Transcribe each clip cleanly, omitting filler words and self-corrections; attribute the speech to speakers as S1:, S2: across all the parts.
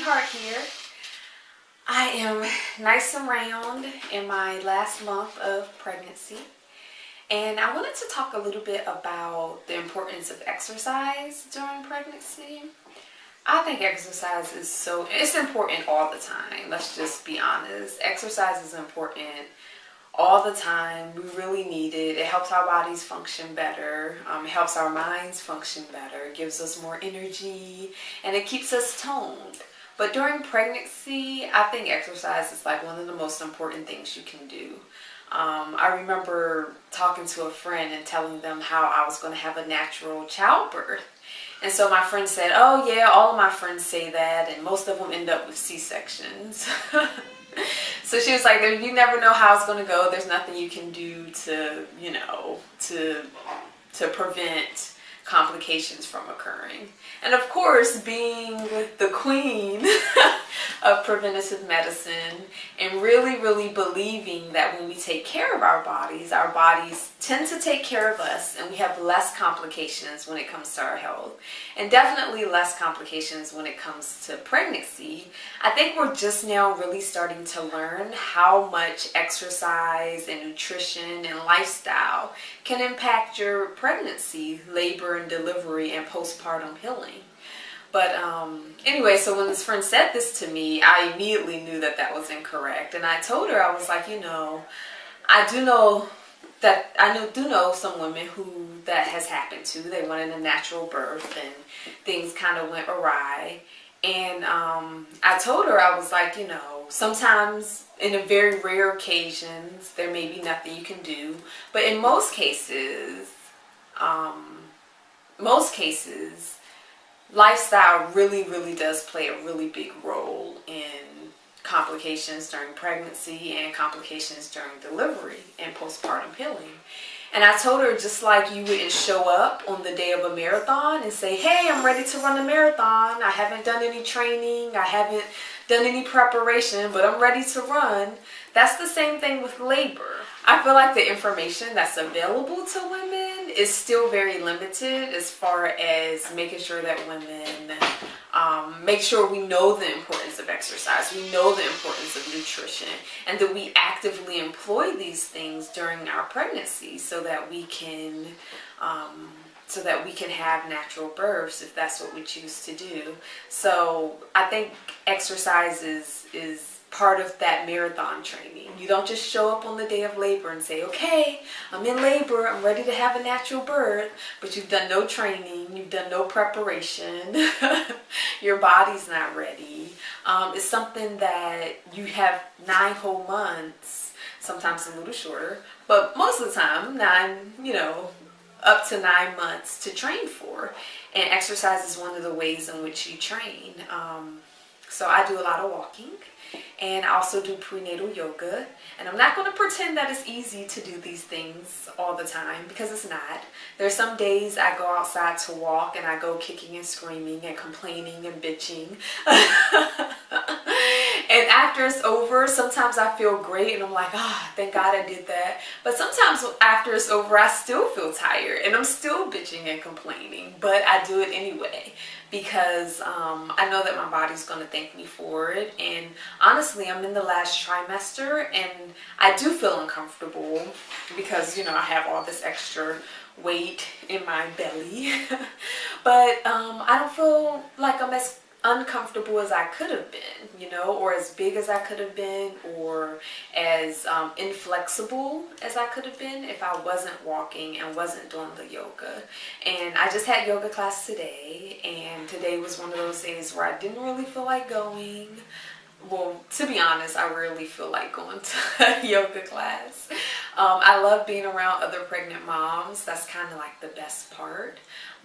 S1: sweetheart here. I am nice and round in my last month of pregnancy, and I wanted to talk a little bit about the importance of exercise during pregnancy. I think exercise it's important all the time. Let's just be honest. Exercise is important all the time. We really need it. It helps our bodies function better. It helps our minds function better. It gives us more energy, and it keeps us toned. But during pregnancy, I think exercise is like one of the most important things you can do. I remember talking to a friend and telling them how I was going to have a natural childbirth. And so my friend said, oh yeah, all of my friends say that, and most of them end up with C-sections. So she was like, you never know how it's going to go. There's nothing you can do to prevent complications from occurring. And of course, being the queen of preventative medicine and really believing that when we take care of our bodies tend to take care of us, and we have less complications when it comes to our health, and definitely less complications when it comes to pregnancy. I think we're just now really starting to learn how much exercise and nutrition and lifestyle can impact your pregnancy, labor and delivery, and postpartum healing. But anyway, so when this friend said this to me, I immediately knew that that was incorrect. And I told her, I was like, I do know some women who that has happened to. They wanted a natural birth and things kind of went awry. And I told her, I was like, sometimes in a very rare occasions, there may be nothing you can do. But in most cases, lifestyle really does play a really big role in complications during pregnancy and complications during delivery and postpartum healing. And I told her, just like you wouldn't show up on the day of a marathon and say, hey, I'm ready to run a marathon. I haven't done any training. I haven't done any preparation, but I'm ready to run. That's the same thing with labor. I feel like the information that's available to women is still very limited as far as making sure that women make sure we know the importance of exercise, we know the importance of nutrition, and that we actively employ these things during our pregnancy so that we can have natural births if that's what we choose to do. So I think exercise is part of that marathon training. You don't just show up on the day of labor and say, okay, I'm in labor, I'm ready to have a natural birth, but you've done no training, you've done no preparation, your body's not ready. It's something that you have 9 whole months, sometimes a little shorter, but most of the time, up to 9 months to train for. And exercise is one of the ways in which you train. So I do a lot of walking, and I also do prenatal yoga. And I'm not going to pretend that it's easy to do these things all the time, because it's not. There's some days I go outside to walk and I go kicking and screaming and complaining and bitching. And after it's over, sometimes I feel great and I'm like, thank God I did that. But sometimes after it's over, I still feel tired and I'm still bitching and complaining. But I do it anyway, because I know that my body's going to thank me for it. And honestly, I'm in the last trimester and I do feel uncomfortable because, I have all this extra weight in my belly. But I don't feel like I'm as uncomfortable as I could have been, or as big as I could have been, or as inflexible as I could have been if I wasn't walking and wasn't doing the yoga. And I just had yoga class today, and today was one of those days where I didn't really feel like going. Well, to be honest, I rarely feel like going to yoga class. I love being around other pregnant moms. That's kind of like the best part.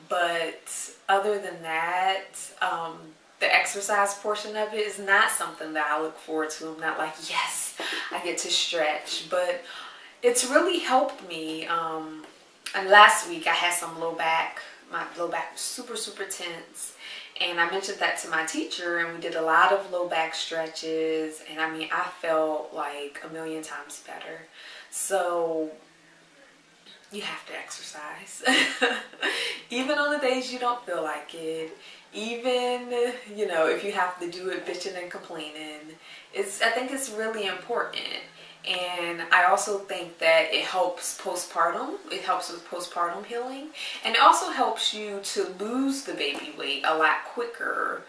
S1: But other than that, the exercise portion of it is not something that I look forward to. I'm not like, yes, I get to stretch. But it's really helped me. And last week I had some low back. My low back was super tense. And I mentioned that to my teacher, and we did a lot of low back stretches. And I felt like a million times better. So you have to exercise. Even on the days you don't feel like it, even, you know, if you have to do it bitching and complaining, I think it's really important. And I also think that it helps postpartum. It helps with postpartum healing. And it also helps you to lose the baby weight a lot quicker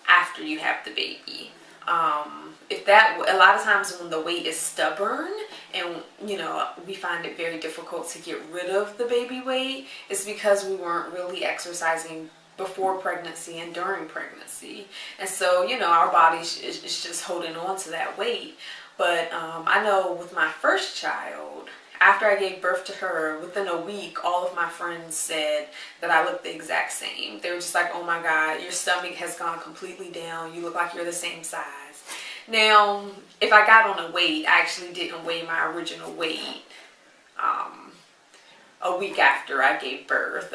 S1: after you have the baby. A lot of times when the weight is stubborn and, you know, we find it very difficult to get rid of the baby weight, it's because we weren't really exercising before pregnancy and during pregnancy. And so, you know, our body is just holding on to that weight. But I know with my first child, after I gave birth to her, within a week, all of my friends said that I looked the exact same. They were just like, oh my God, your stomach has gone completely down. You look like you're the same size. Now, if I got on a weight, I actually didn't weigh my original weight a week after I gave birth.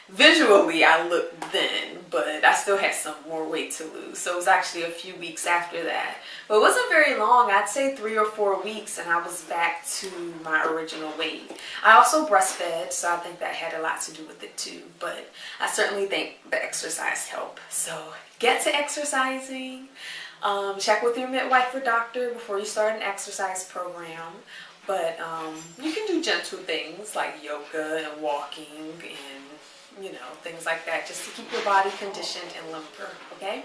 S1: Visually, I looked thin, but I still had some more weight to lose. So it was actually a few weeks after that. But it wasn't very long. I'd say 3 or 4 weeks, and I was back to my original weight. I also breastfed, so I think that had a lot to do with it too. But I certainly think the exercise helped. So get to exercising. Check with your midwife or doctor before you start an exercise program. But you can do gentle things like yoga and walking and, you know, things like that, just to keep your body conditioned and limber, okay?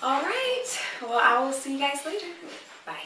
S1: All right. Well, I will see you guys later. Bye.